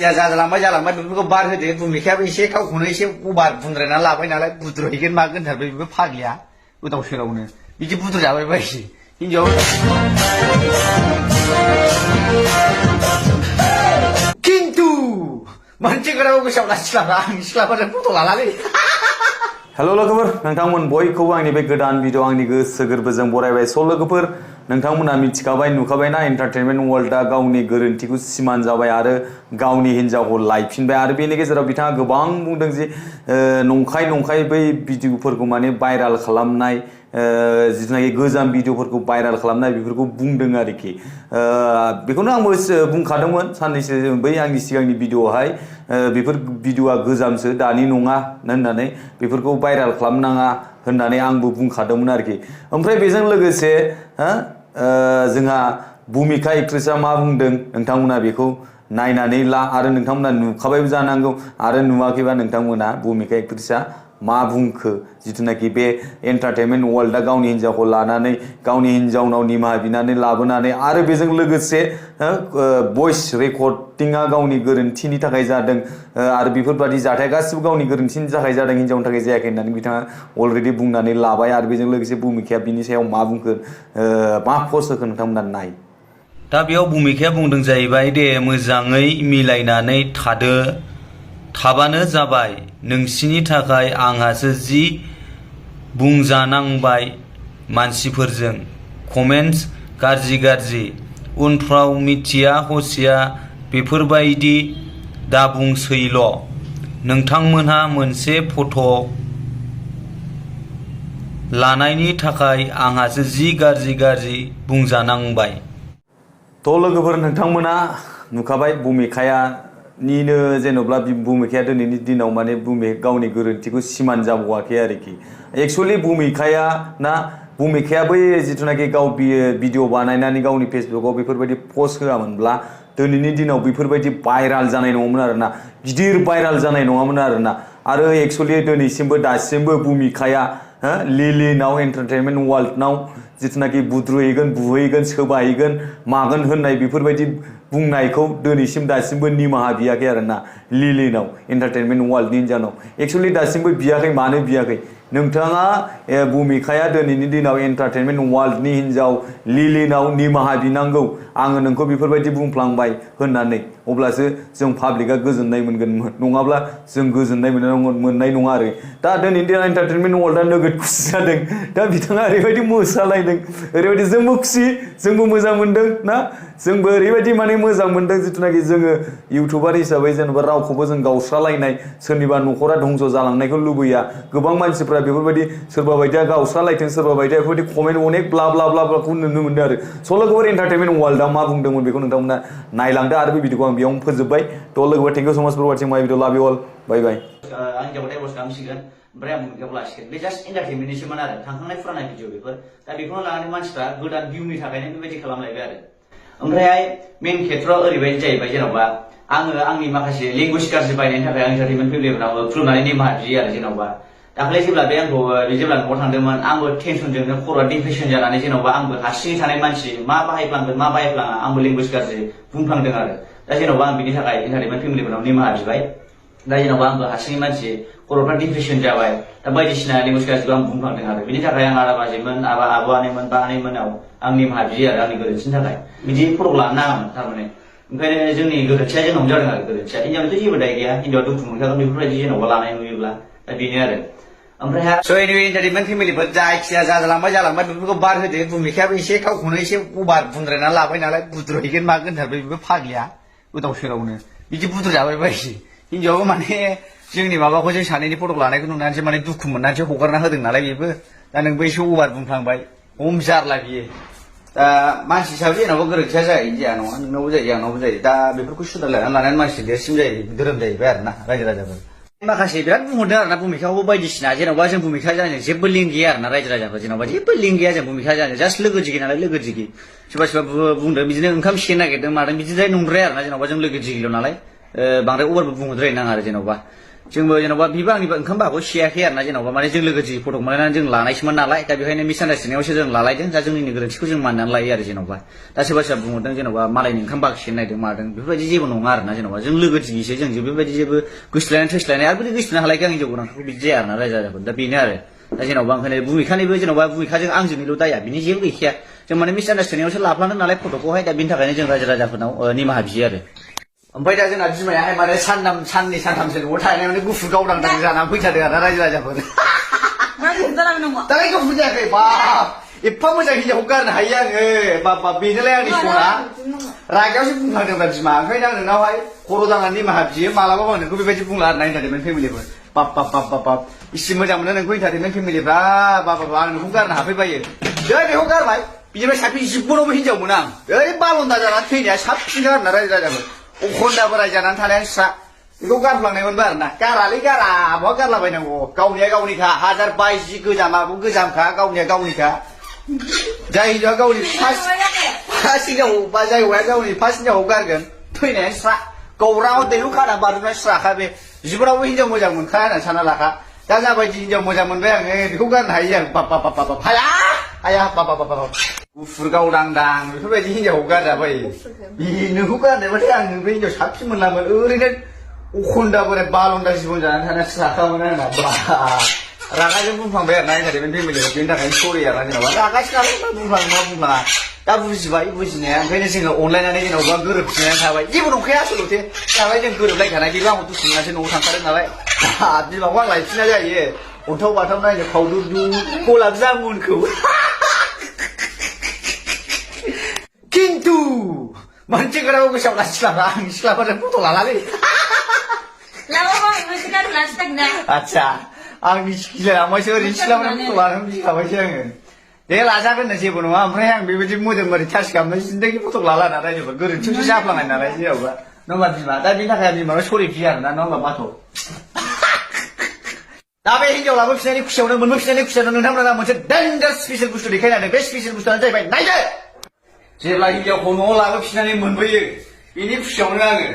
या जालांबाय बेफोरखौ बार होदो भुमिखायाबो एसे गावखौनो एसे अभार बुंद्रायना लाबाय नालाय बुद्रुहैगोन मागोन थारबाय बेबो फाग्लिया गोदाव सोरावनो बिदि बुद्रु जाबाय बायसि हिनजाव खिन्थु मोनसे खोथाखौ गोसोआव लाखिलाब्रा आं सिख्लाफोरजों फट' लालालै हेलो लोगोफोर नोंथांमोन बयखौबो आंनि बे गोदान भिडिअ आंनि गोसो गोरबोजों बरायबाय स' लोगोफोर नोंथांमोना मिथिखाबाय नुखाबायना एन्टारटेनमेन्ट वर्ल्डआ गावनि गोरोन्थिखौ सिमान जाबाय आरो गावनि हिन्जावखौ लायफिनबाय आरो बेनि गेजेराव बिथाङा गोबां बुंदों जे नंखाय बै भिडिअफोरखौ माने भाइराल खालामनाय जिथुनाखि गोजाम भिडिअफोरखौ भाइराल खालामनाय बेफोरखौ बुंदों आरोखि बेखौनो आंबो बुंखादोंमोन साननैसो बै आंनि सिगांनि भिडिअआवहाय बेफोर भिडिअआ गोजामसो दानि नङा होननानै बेफोरखौ भाइराल खालामनाङा होननानै आंबो बुंखादोंमोन आरोखि ओमफ्राय बेजों लोगोसे जोंहा भुमिका एक्ट्रेसआ मा बुंदों नोंथांमोना बेखौ नायनानै ला आरो नोंथांमोना नुखाबायबो जानांगौ आरो नुवाखैबा नोंथांमोना भुमिका एक्ट्रेसआ मा बुंखो जिथुनाखि बे एन्टारटेनमेन्ट वर्ल्डआ गावनि हिन्जावखौ लानानै गावनि हिन्जावनाव निमाहा बिनानै लाबोनानै आरो बेजों लोगोसे भइस रेकर्डिंआ गावनि गोरोन्थिनि थाखाय जादों आरो बेफोरबादि जाथाया गासिबो गावनि गोरोन्थिनि थाखाय जादों हिन्जावनि थाखाय जायाखै होननानै बिथाङा अलरेडि बुंनानै लाबाय आरो बेजों लोगोसे भुमिकाया बिनि सायाव मा बुंखो मा पस्ट होखो नोंथांमोना नाय दा बेयाव भुमिकाया बुंदों जाहैबाय दे मोजाङै मिलायनानै थाबानो जाबाय नोंसिनि थाखाय आंहासो जि बुंजानांबाय मानसिफोरजों कमेन्ट्स गाज्रि उनफ्राव मिथिया हसिया बेफोरबायदि दाबुंसैल' नोंथांमोनहा मोनसे फट' लानायनि थाखाय आंहासो जि गाज्रि बुंजानांबाय थ' लोगोफोर नोंथांमोना नुखाबाय भुमिकाया निनो जेन'ब्ला भुमिकाया दिनैनि दिनाव माने गावनि गोरोन्थिखौ सिमान जाबावाखै आरोखि एक्चुअलि भुमिकाया बै जिथुनाखि गाव भिडिअ बानायनानै गावनि फेसबुकआव बेफोरबायदि पस्ट होआमोनब्ला दिनैनि दिनाव बेफोरबायदि भाइराल जानाय नङामोन आरोना गिदिर भाइराल जानाय नङामोन आरोना आरो एक्चुअलि दिनैसिमबो दासिमबो भुमिकाया लिलिनाव एन्टारटेनमेन्ट वर्ल्डनाव जिथुनाखि बुद्रुहैगोन बुहैगोन सोबाहैगोन मागोन होननाय बेफोरबायदि बुंनायखौ दिनैसिम दासिमबो निमाहा बियाखै आरोना लिलिनाव एन्टारटेनमेन्ट वर्ल्डनि हिन्जावनाव एक्चुअलि दासिमबो बियाखै मानो बियाखै नोंथाङा भुमिकाया दिनैनि दिनाव एन्टारटेनमेन्ट वर्ल्डनि हिन्जाव लिलिनाव निमाहा बिनांगौ आङो नोंखौ बेफोरबायदि बुंफ्लांबाय होननानै अब्लासो जों पाब्लिकआ गोजोननाय मोनगोन नङाब्ला जों गोजोननाय मोननाय नङा आरो दा दिनैनि दिनाव एन्टारटेनमेन्ट वर्ल्डआ नोगोद खुसि जादों दा बिथाङा ओरैबायदि मोसालायदों ओरैबायदि जोंबो खुसि जोंबो मोजां मोनदों ना जोंबो ओरैबायदि माने मोजां मोनदों जिथुनाखि जोङो इउटुबार हिसाबै जेनेबा रावखौबो जों गावस्रालायनाय सोरनिबा न'खरा धंस जालांनायखौ लुबैया गोबां मानसिफ्रा बेफोरबायदि सोरबा बायदिया गावस्रालायथों सोरबा बायदिया बेफोरबायदि कमेन्ट अनेक ब्ला खौ नुनो मोनदों आरो स' लोगोफोर एन्टारटेनमेन्ट वर्ल्डआ मा बुंदोंमोन बेखौ नोंथांमोना नायलांदो आरो बे भिडिअखौ आं बेयावनो फोजोबबाय थ' लोगोफोर थेंक इउ सो माच फर वाचिं माय भिडिअ लाभ इउ अल बाय बाय आं जाबाथाय बस खालामसिगोन ओमफ्राय आं भुमिकाखौ लासिगोन बे जास्ट एन्टारटेनमेन्टनिसोमोन आरो थांखांनाय फुरानाय भिडिअ बेफोर दा बेखौनो लानानै मानसिफ्रा गोदान भिउनि थाखायनो बेबायदि खालामलायबाय आरो ओमफ्रायहाय मेन खेथ्रआव ओरैबायदि जाहैबाय जेन'बा आङो आंनि माखासे लेंगुवेज गाज्रि बायनायनि थाखाय आं एन्टारटेनमेन्ट फेमिलिफोरनाव खुलुमनानै निमाहा बियो आरो जेन'बा दाख्लै जेब्ला बे आंखौ जेब्ला न'आव थांदोंमोन आंबो टेनसनजोंनो खर'आ डिप्रेसन जानानै जेन'बा आंबो हारसिङै थानाय मानसि मा बाहायफ्लांगोन मा बाहायफ्लाङा आंबो लेंगुवेज गाज्रि बुंफ्लांदों आरो दा जेन'बा आं बिनि थाखाय एन्टारटेनमेन्ट फेमिलिफोरनाव निमाहा बिबाय दा जेन'बा आंबो हारसिङै मानसि खर'फ्रा डिप्रेसन जाबाय दा बायदिसिना लेंगुवेज गाज्रिखौ आं बुंफ्लांदों आरो बिनि थाखाय आं आदा बाजैमोन आब' आनैमोन बा आनैमोनाव आं निमाहा बियो आरो आंनि गोरोन्थिनि थाखाय बिदि फटक लानो नाङामोन थारमाने ओंखायनो जोंनि गोरोन्थिया जोंनावनो जादों आरो गोरोन्थिया हिन्जावनिथ' जेबो दाय गैया हिन्जावआ दुखु मोनखागोन बेफोरबायदि जेन'बा लानाय नुयोब्ला दा बेनो आरो ओमफ्राय स' एनिवे एन्टारटेनमेन्ट फेमिलिफोर जायखिया जालांबाय बेफोरखौ बार होदो भुमिकायाबो एसे गावखौनो एसे अभार बुंद्रायना लाबाय नालाय बुद्रुहैगोन मागोन थारबाय बेबो फाग्लिया गोदाव सोरावनो बिदि बुद्रु जाबाय बायसि हिन्जावाबो माने जोंनि माबाखौ जों सानैनि फटक लानायखौ नुनानैसो माने दुखु मोननानैसो हगारना होदों नालाय बेबो दा नोंबो एसे अभार बुंफ्लांबाय हम जारला बियो दा मानसि हिसाबै जेन'बा गोरोन्थिया जायो जाया नङा नोंनावबो जायो आंनावबो जायो दा बेफोरखौ सुधारलायनानै लानानै मानसि देरसिन जायो धोरोम जाहैबाय आरोना रायजो राजाफोर माखासे बिराद बुंहरदों आरोना भुमिकाखौबो बायदिसिना जेन'बा जों भुमिका जानो जेबो लिंक गैया आरोना रायजो राजाफोर जेन'बा जेबो लिंक गैया जों भुमिका जानो जास्ट लोगो दिगि नालाय लोगो दिगि सोरबा बुंदों बिदिनो ओंखाम सिखनो नागिरदों मादों बिदिद्राय नंद्राया आरोना जेन'बा जों लोगो दिगिल' नालाय बांद्राय अभारबो बुंहरद्रायनो नाङा आरो जेन'बा जोंबो जेन'बा बिबो आंनिबो ओंखाम बाहागखौ सियाखै आरोना जेन'बा माने जों लोगो फट' मोनलायनानै जों लानायसोमोन नालाय दा बेखायनो मिसआन्डारस्टेन्डिंआवसो जों लालायदों दा जोंनिनो गोरोन्थिखौ जों मानिनानै लायो आरो जेन'बा दा सोरबा सोरबा बुंहरदों जेन'बा मालायनि ओंखाम बाहागसिनो नायदों मादों बेफोरबायदि जेबो नङा आरोना जेन'बा जों लोगो दिगिसो जों बेबायदि जेबो गोसोलायनाय थोस्लायनाय आरो बिदि गोसोनो हालायखै आं हिनजाव गोनांखौ बिदि जाया आरोना रायजाफोर दा बेनो आरो दा जेन'बा ओंखायनो भुमिखानिबो जेन'बा भुमिखाजों आंजोंनिल' दाया बिनि जेबो गैखाया जों माने मिसआन्डारस्टेन्डिंआवसो लाफ्लांदों नालाय फट'खौहाय दा बिनि थाखायनो जों रायजोफोरनाव निमाहा बियो आरो ओमफ्राय दा जोंना बिमायाहाय माने साननै सानथामसो न'आव थानाय माने गुफुर गावदांदां जानानै फैथारदों आरोना रायजोफोर दालाय गुफुर जायाखै बाब एफा मोजां हिनजावखौ गारनो हायो आङो बाब बेनोलाय आंनि सना रागायावसो बुंखादोंब्रा बिमा ओंखायनो आं नोंनावहाय खर' दांनानै निमाहा बियो मालाबाबो आं नोंखौ बेबायदि बुंला आरोना इन्टारटेनमेन्ट फेमिलिफोर बाब इसे मोजां मोनो नोंखौ इन्टारटेनमेन्ट फेमिलिफ्रा बाब आं नोंखौ गारनो हाफैबायो जै बेखौ गारबाय बिनिफ्राय साबसिन जिबनावबो हिनजाव मोनो आं ओइ बालन्दा जानानै थैनाया साबसिन आरोना रायजोफोर अखन्दा बोराय जानानै थानायानो स्रा बेखौ गारफ्लांनाय मोनबा आरोना गारालै गारा बहा गारलाबायनांगौ गावनिया गावनिखा हाजार बाइस जि गोजामाबो गोजामखा गावनिया गावनिखा जाय हिनजावा गावनि फार्स्ट हिनजाव बा जाय हौवाया गावनि फार्स्ट हिनजावखौ गारगोन थैनायानो स्रा गौराङाव दैहु खाना बारजोबनाय स्राखा बे जिबनावबो हिनजाव मोजां मोनखाया होननानै सानना लाखा दा जाबायदि हिनजाव मोजां मोनबाय आङो बेखौ गारनो हायो आं बाब हाया बाब गुफुर गावदांदां बेफोरबायदि हिनजावखौ गारजाबाय नोंखौ गारनायबाथाय आं बे हिनजाव साबसिन मोनलामोन ओरैनो अखन्दा बोराय बालन्दा जिबन जानानै थानाया स्राखामोन आंना रागाजों बुंफ्लांबाय आरोना इन्टारटेनमेन्ट फेमिलिखौ बेनि थाखायनो सरि आरोना जेन'बा रागासो नालाय बुंफ्लाङो मा बुंफ्लाङा दा बुजिबाय बुजिनाया ओंखायनो जोङो अनलायनानै जेन'बा गोरोबफिननानै थाबाय जेबो नंखाया आसलथे जाबाय जों गोरोबलायखानाय बेबो आंखौ दुखु मोननासो न'आव थांखादों नालाय बिमाखौ आं लायफिना जायो अन्थाव बाथाव नायनो फावदुरदु गलाब जामुनखौ खिन्थु मोनसे खोथाखौ गोसोआव लाखिलाब्रा आं सिख्लाफोरजों फट' लालालै आदसा आंनि सिख्लायामायसो ओरैनो सिख्लाफोरजों फट' लानो गिखाबायसो आङो दे लाजागोननो जेबो नङा ओमफ्राय आं बेबायदि मोदोम ओरै टाच खालामनाय जिन्दगि फट' लाला ना रायजोफोर गोरोन्थियावसो जाफ्लांनाय नालाय जेरावबा नङा होमबा बिमा दा बिनि थाखाय बिमानाव सरि बियो आरोना नङा होमबा बाथ' दा बे हिनजाव लाबोफिननायनि खुसियावनो मोनबोफिननायनि खुसियावनो नोंथांमोना मोनसे डेन्जार स्पेसियेल बुस्थु देखायनानै बे स्पेसियेल बुस्थुआनो जाहैबाय नायदो जेब्ला हिनजावखौ न'आव लाबोफिननानै मोनबोयो बेनि खुसियावनो आङो